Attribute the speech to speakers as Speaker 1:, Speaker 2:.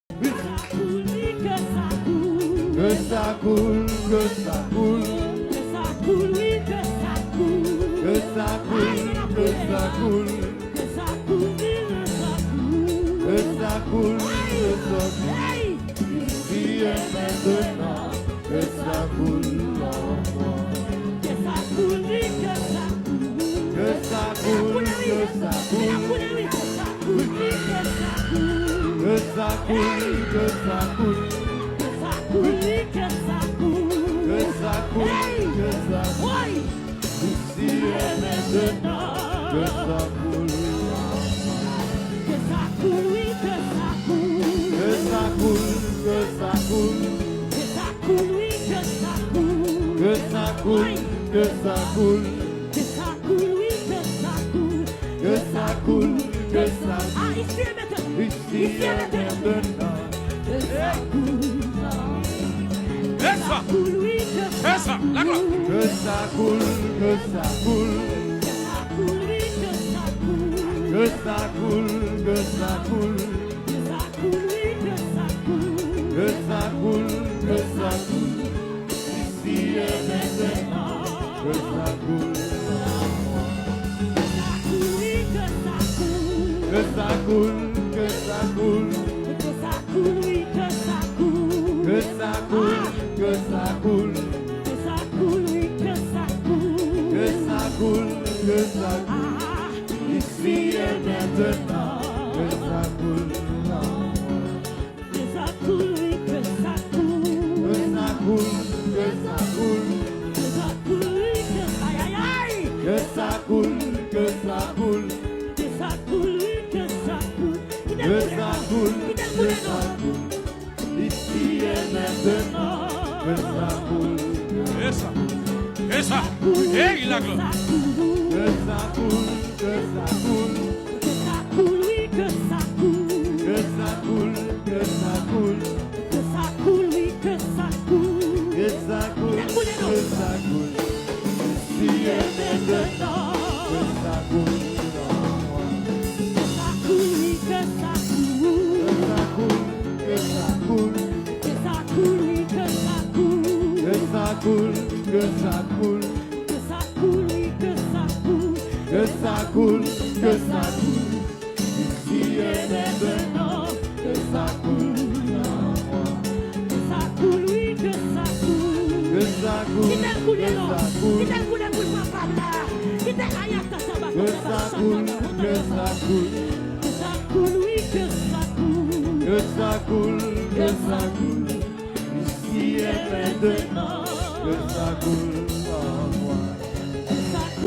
Speaker 1: Que ça coule, que ça coule.
Speaker 2: Que ça coule, oui, que ça coule.
Speaker 1: Que ça coule, que ça coule.
Speaker 2: Que ça coule, oui, que ça coule.
Speaker 1: Que ça coule, que ça coule. Ici et maintenant, que ça coule en moi.
Speaker 2: Que ça coule, oui, que ça coule.
Speaker 1: Que ça coule, que ça coule. Que ça coule, que ça coule.
Speaker 2: Que ça coule, oui, que ça coule.
Speaker 1: Que ça coule, que ça coule. Ici et maintenant, que ça coule.
Speaker 2: Que ça coule, oui, que ça coule.
Speaker 1: Que ça coule, que ça coule.
Speaker 2: Que ça coule, oui, que ça coule.
Speaker 1: Que ça coule, que ça coule.
Speaker 2: Que ça coule, oui, que ça coule.
Speaker 1: Que ça coule, que ça coule.
Speaker 2: Ah, ici et maintenant.
Speaker 1: Ici et maintenant.
Speaker 2: Que ça coule.
Speaker 3: Laisse ça.
Speaker 2: Que ça coule, oui, que ça
Speaker 3: Laisse ça. La gloire.
Speaker 1: Que ça coule, que ça coule.
Speaker 2: Que ça coule, oui, que ça coule.
Speaker 1: Que ça coule, que ça coule.
Speaker 2: Que ça coule, oui, que ça coule.
Speaker 1: Que ça coule, que ça coule. Ici et maintenant. Que ça coule.
Speaker 2: Que ça coule, oui, que ça coule.
Speaker 1: Que ça coule, que ça coule.
Speaker 2: Que ça coule, oui, que ça coule.
Speaker 1: Que ça coule, que ça coule.
Speaker 2: Que ça coule, oui, que ça coule.
Speaker 1: Que ça coule, que ça coule.
Speaker 2: Ah,
Speaker 1: Ici et maintenant. Que ça coule.
Speaker 2: que ça coule, oui, que ça coule.
Speaker 1: Que ça coule, que ça coule.
Speaker 2: Que ça coule, oui, que aïe, aïe, aïe.
Speaker 1: Que ça coule, que ça coule.
Speaker 2: Que ça coule, oui, que ça coule.
Speaker 1: Que ça coule, que ça coule. Ici et maintenant. Que ça coule.
Speaker 3: Et ça. Et ça. Et la gloire.
Speaker 1: Que ça coule, que ça coule.
Speaker 2: Que ça coule, oui, que ça coule.
Speaker 1: Que ça coule, que ça coule.
Speaker 2: Que ça coule, oui, que ça coule.
Speaker 1: Que ça coule, que ça coule. Ici et maintenant. Que ça coule en moi.
Speaker 2: Que ça coule, oui, que ça coule.
Speaker 1: Que ça coule, que ça coule.
Speaker 2: Que ça coule, oui, que ça coule.
Speaker 1: Que ça coule, que ça coule.
Speaker 2: Que ça coule, oui, que ça coule.
Speaker 1: Que ça coule, que ça coule. Ici et maintenant. Que ça coule en moi.
Speaker 2: Que ça coule, oui, que ça coule.
Speaker 1: Que ça coule,
Speaker 2: Qui t'a coulé,
Speaker 1: que
Speaker 2: non?
Speaker 1: ça
Speaker 2: Qui
Speaker 1: coule.
Speaker 2: t'a coulé pour le papa, là? Qui t'a aïe, ta sabbat,
Speaker 1: Que ça coule, que ça coule.
Speaker 2: Que ça coule, oui, que ça coule.
Speaker 1: Que ça coule, que ça coule. Ici et maintenant. Que ça coule.